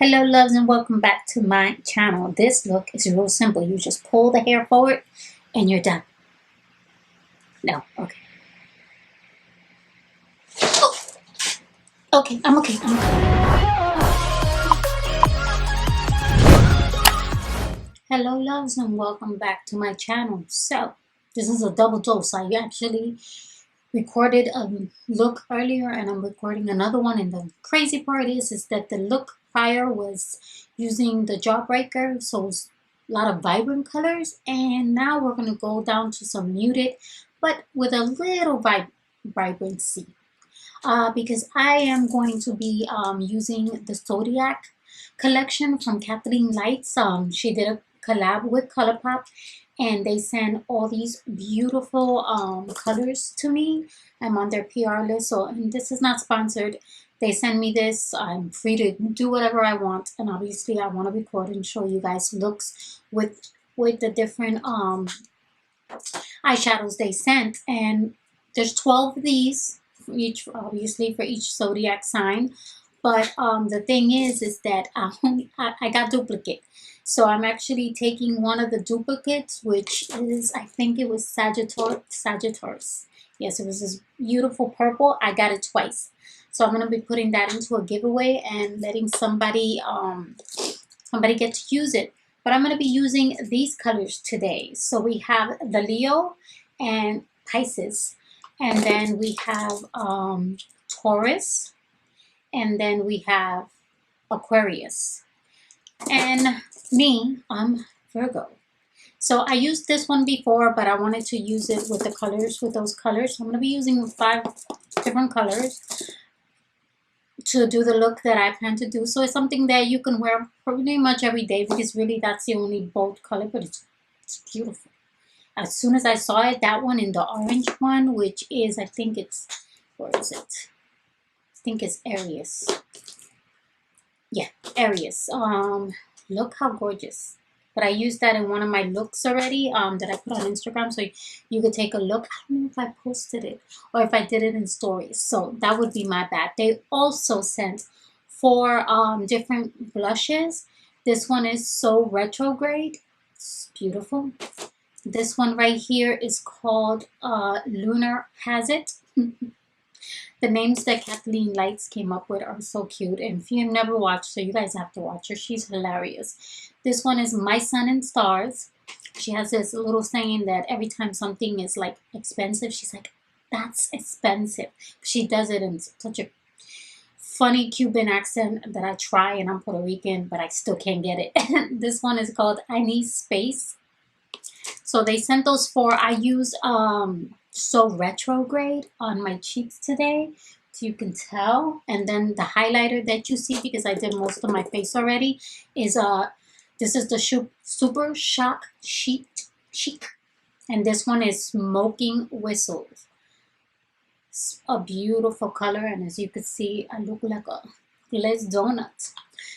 Hello loves and welcome back to my channel. This look is real simple. You just pull the hair forward and you're done. No, okay. Oh, okay, I'm okay. Hello loves and welcome back to my channel. So, this is a double dose. I actually recorded a look earlier and I'm recording another one, and the crazy part is that the look prior was using the Jawbreaker, so it's a lot of vibrant colors, and now we're going to go down to some muted but with a little vibrancy because I am going to be using the Zodiac Collection from Kathleen Lights. She did a collab with Colourpop, and they send all these beautiful colors to me. I'm on their PR list, so and this is not sponsored. They send me this. I'm free to do whatever I want, and obviously I want to record and show you guys looks with the different eyeshadows they sent. And there's 12 of these for each, obviously for each zodiac sign. But the thing is that I got duplicate. So I'm actually taking one of the duplicates, which is, I think it was Sagittarius. Yes, it was this beautiful purple. I got it twice. So I'm going to be putting that into a giveaway and letting somebody get to use it. But I'm going to be using these colors today. So we have the Leo and Pisces. And then we have Taurus. And then we have Aquarius. And me, I'm Virgo. So I used this one before, but I wanted to use it with the colors, with those colors. So I'm going to be using 5 different colors to do the look that I plan to do. So it's something that you can wear pretty much every day, because really that's the only bold color, but it's beautiful. As soon as I saw it, that one in the orange one, which is, I think it's, where is it? I think it's Aries. Yeah, Aries. Look how gorgeous. But I used that in one of my looks already that I put on Instagram, so you could take a look. I don't know if I posted it or if I did it in stories, so that would be my bad. They also sent 4 different blushes. This one is so Retrograde. It's beautiful. This one right here is called Lunar Has It. The names that Kathleen Lights came up with are so cute. And if you've never watched, so you guys have to watch her. She's hilarious. This one is My Sun and Stars. She has this little saying that every time something is like expensive, she's like, that's expensive. She does it in such a funny Cuban accent that I try, and I'm Puerto Rican, but I still can't get it. This one is called I Need Space. So they sent those 4. I used So Retrograde on my cheeks today, so you can tell. And then the highlighter that you see, because I did most of my face already, is this is the Super Shock Chic, and this one is Smoking Whistles. It's a beautiful color, and as you can see, I look like a glazed donut.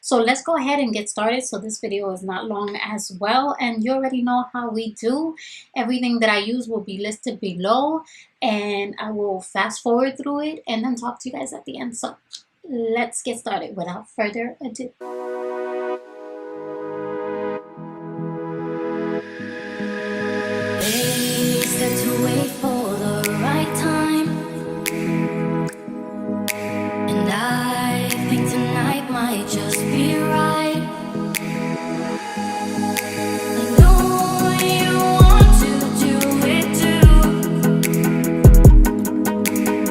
So let's go ahead and get started. So this video is not long as well, and you already know how we do. Everything that I use will be listed below, and I will fast forward through it and then talk to you guys at the end. So let's get started without further ado. They said to wait for the right time, and I think tonight might just be right. I know you want to do it too,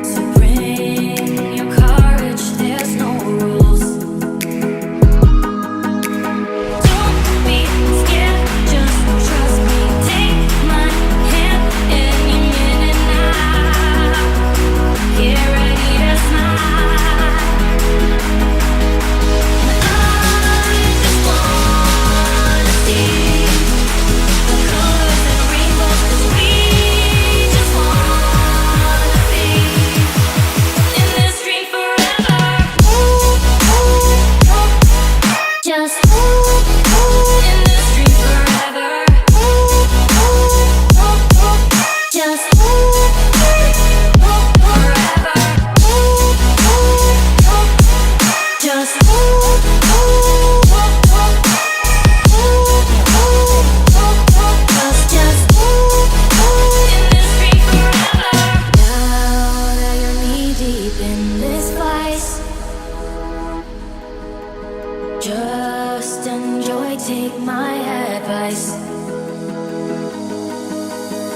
so bring your courage, there's no rules. Just enjoy, take my advice.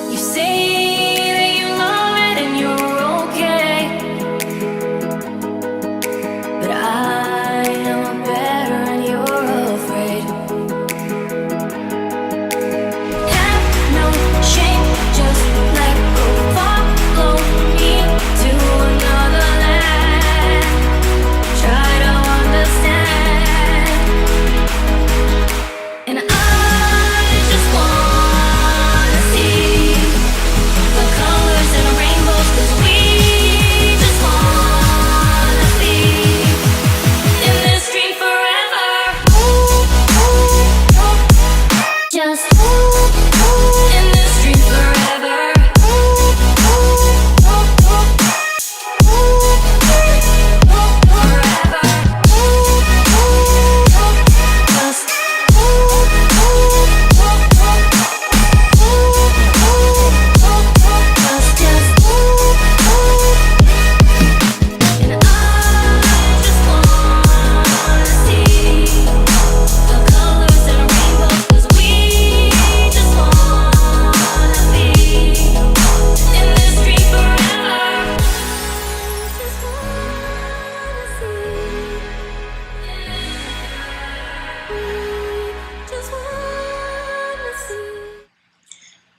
You say that you love it and you're okay, but I know better and you're afraid. Have no shame, just let go, follow me to another land. Try to understand, and I just wanna see the colors and the rainbows, 'cause we just wanna be in this dream forever. Just in this dream forever. Forever. Just and I just wanna see the colors and the rainbows, 'cause we just wanna be in this dream forever. Just wanna see. Just wanna see.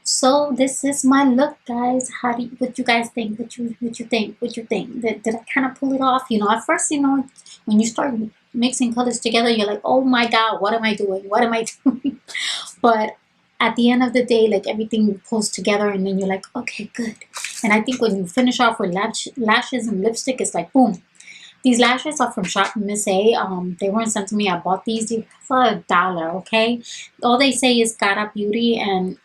So this is my look, guys. How do you, what you guys think? What you think? What you think? Did I kind of pull it off? You know, at first, you know, when you start mixing colors together, you're like, oh my god, what am I doing? What am I doing? But at the end of the day, like everything pulls together, and then you're like, okay, good. And I think when you finish off with lashes and lipstick, it's like boom. These lashes are from Shop Miss A. They weren't sent to me. I bought these for $1. Okay, all they say is Cara Beauty, and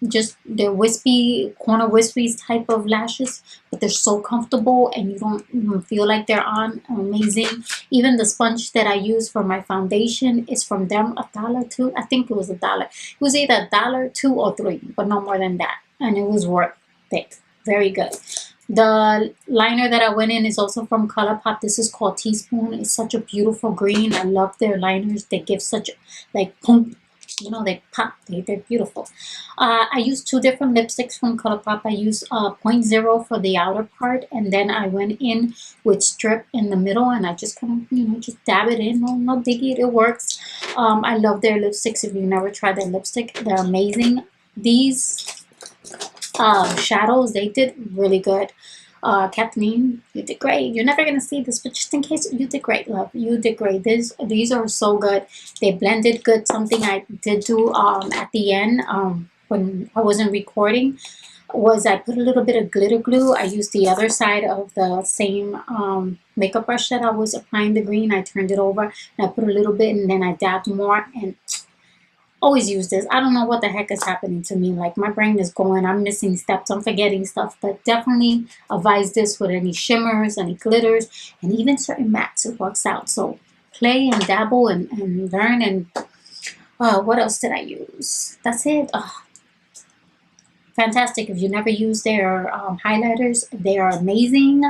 just they're wispy, corner wispies type of lashes, but they're so comfortable and you don't even feel like they're on. Amazing. Even the sponge that I use for my foundation is from them. $1 too. I think it was $1. It was either $1, 2, or 3, but no more than that, and it was worth it. Very good. The liner that I went in is also from Colourpop. This is called Teaspoon. It's such a beautiful green. I love their liners. They give such like pump. You know, they pop. They're beautiful. I used 2 different lipsticks from Colourpop. I used point 0 for the outer part, and then I went in with Strip in the middle, and I just kind of, you know, just dab it in. No biggie. It works. I love their lipsticks. If you never tried their lipstick, they're amazing. These shadows, they did really good. Kathleen, you did great. You're never gonna see this, but just in case, you did great, love. You did great. These are so good. They blended good. Something I did do at the end when I wasn't recording was I put a little bit of glitter glue. I used the other side of the same makeup brush that I was applying the green. I turned it over and I put a little bit, and then I dabbed more, and always use this. I don't know what the heck is happening to me. Like my brain is going, I'm missing steps, I'm forgetting stuff, but definitely advise this with any shimmers, any glitters, and even certain mattes. It works out. So play and dabble and learn. And what else did I use? That's it. Fantastic. If you never use their highlighters, they are amazing.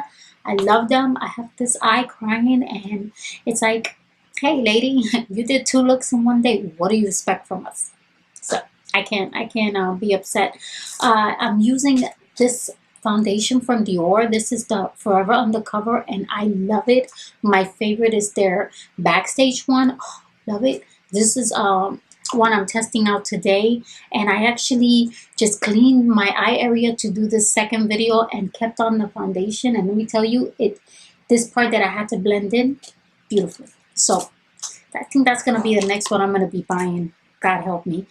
I love them. I have this eye crying, and it's like, hey lady, you did 2 looks in one day. What do you expect from us? So I can't be upset. I'm using this foundation from Dior. This is the Forever Undercover, and I love it. My favorite is their Backstage one. Oh, love it. This is one I'm testing out today, and I actually just cleaned my eye area to do this second video and kept on the foundation, and let me tell you, this part that I had to blend in beautifully. So I think that's going to be the next one I'm going to be buying. God help me.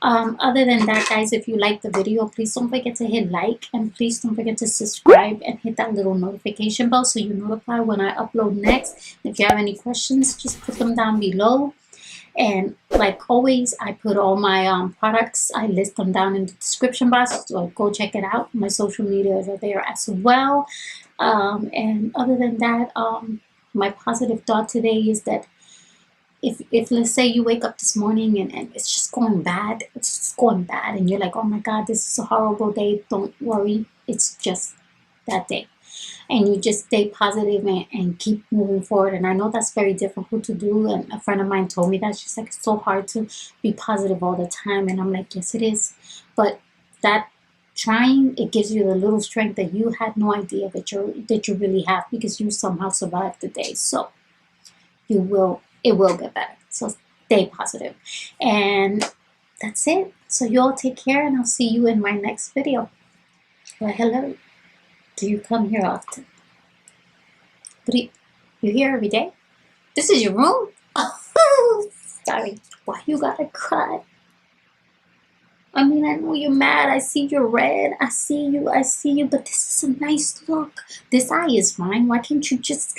Other than that, guys, if you like the video, please don't forget to hit like, and please don't forget to subscribe and hit that little notification bell so you're notified when I upload next. If you have any questions, just put them down below. And like always, I put all my products, I list them down in the description box, so go check it out. My social medias are there as well. And other than that, my positive thought today is that if let's say you wake up this morning and it's just going bad, and you're like, oh my god, this is a horrible day, don't worry, it's just that day. and you just stay positive and keep moving forward. And I know that's very difficult to do. And a friend of mine told me that she's like, it's so hard to be positive all the time. And I'm like, yes, it is. But that trying, it gives you the little strength that you had no idea that you really have, because you somehow survived the day. So it will get better. So stay positive. And that's it. So you all take care, and I'll see you in my next video. Well, hello. Do you come here often? But you here every day? This is your room? Oh, sorry. Why you gotta cry? I mean, I know you're mad. I see you're red. I see you. But this is a nice look. This eye is fine. Why can't you just